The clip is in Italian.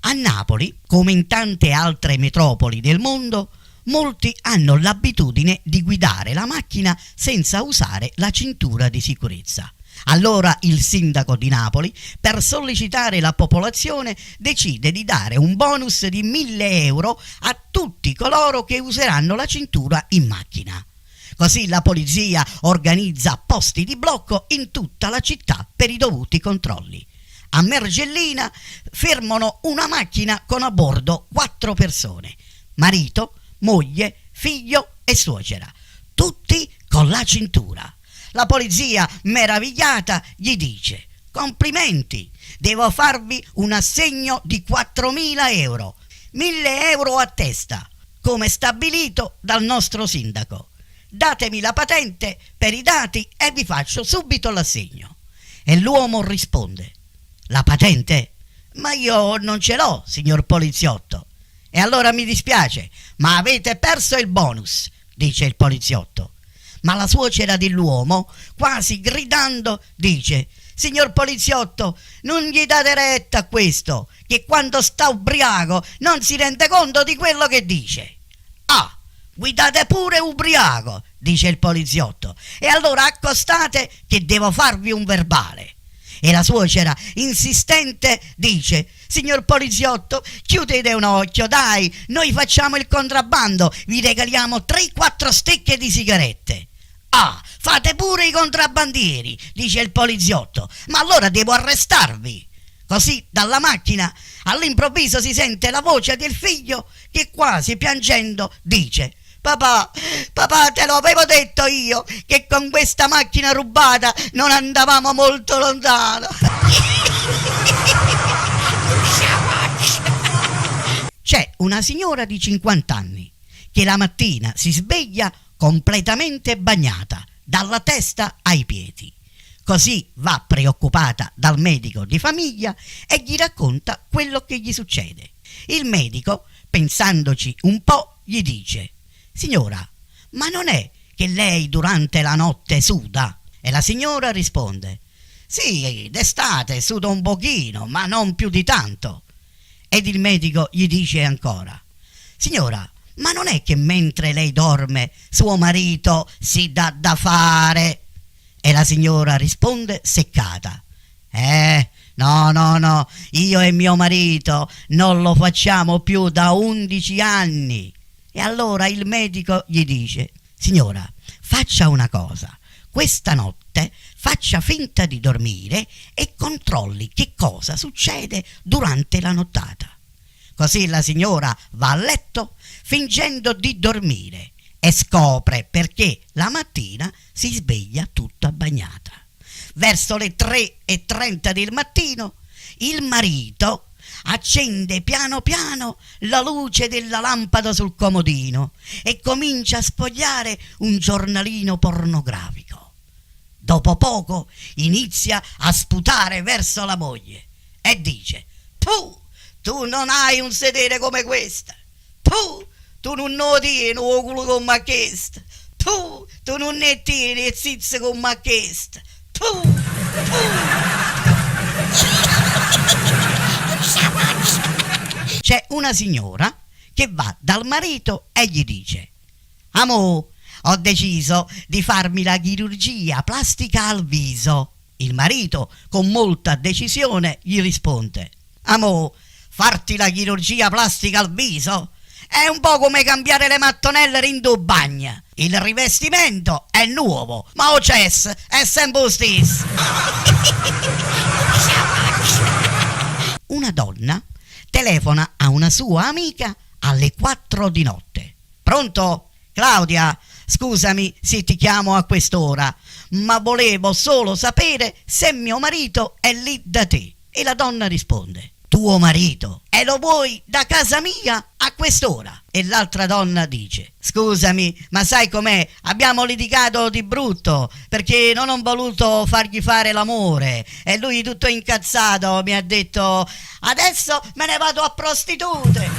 A Napoli, come in tante altre metropoli del mondo, molti hanno l'abitudine di guidare la macchina senza usare la cintura di sicurezza. Allora il sindaco di Napoli, per sollecitare la popolazione, decide di dare un bonus di 1.000 euro a tutti coloro che useranno la cintura in macchina. Così la polizia organizza posti di blocco in tutta la città per i dovuti controlli. A Mergellina fermano una macchina con a bordo 4 persone: marito, moglie, figlio e suocera, tutti con la cintura. La polizia, meravigliata, gli dice: complimenti, devo farvi un assegno di 4.000 euro, 1.000 euro a testa, come stabilito dal nostro sindaco. Datemi la patente per i dati e vi faccio subito l'assegno. E l'uomo risponde: la patente? Ma io non ce l'ho, signor poliziotto. E allora mi dispiace, ma avete perso il bonus, dice il poliziotto. Ma la suocera dell'uomo, quasi gridando, dice: signor poliziotto, non gli date retta a questo, che quando sta ubriaco non si rende conto di quello che dice. Ah, guidate pure ubriaco, dice il poliziotto, e allora accostate che devo farvi un verbale. E la suocera, insistente, dice: signor poliziotto, chiudete un occhio, dai, noi facciamo il contrabbando, vi regaliamo 3-4 stecche di sigarette. Ah, fate pure i contrabbandieri, dice il poliziotto, ma allora devo arrestarvi. Così dalla macchina all'improvviso si sente la voce del figlio che quasi piangendo dice: papà, te lo avevo detto io che con questa macchina rubata non andavamo molto lontano. C'è una signora di 50 anni che la mattina si sveglia completamente bagnata dalla testa ai piedi. Così va preoccupata dal medico di famiglia e gli racconta quello che gli succede. Il medico, pensandoci un po', gli dice: signora, ma non è che lei durante la notte suda? E la signora risponde: sì, d'estate sudo un pochino, ma non più di tanto. Ed il medico gli dice ancora: signora, ma non è che mentre lei dorme suo marito si dà da fare? E la signora risponde seccata: no, io e mio marito non lo facciamo più da 11 anni. E allora il medico gli dice: signora, faccia una cosa, questa notte faccia finta di dormire e controlli che cosa succede durante la nottata. Così la signora va a letto fingendo di dormire e scopre perché la mattina si sveglia tutta bagnata. Verso le 3:30 del mattino il marito accende piano piano la luce della lampada sul comodino e comincia a sfogliare un giornalino pornografico. Dopo poco inizia a sputare verso la moglie e dice: tu non hai un sedere come questa, tu non lo tieni o culo come questo, tu non ne tieni e zizze come questo, C'è una signora che va dal marito e gli dice: amò, ho deciso di farmi la chirurgia plastica al viso. Il marito, con molta decisione, gli risponde: amò, farti la chirurgia plastica al viso è un po' come cambiare le mattonelle in due bagna. Il rivestimento è nuovo, ma o cess è sempre lo stesso. Una donna telefona a una sua amica alle 4 di notte. Pronto? Claudia, scusami se ti chiamo a quest'ora, ma volevo solo sapere se mio marito è lì da te. E la donna risponde: tuo marito? E lo vuoi da casa mia a quest'ora? E l'altra donna dice: scusami, ma sai com'è? Abbiamo litigato di brutto perché non ho voluto fargli fare l'amore e lui tutto incazzato mi ha detto: adesso me ne vado a prostitute.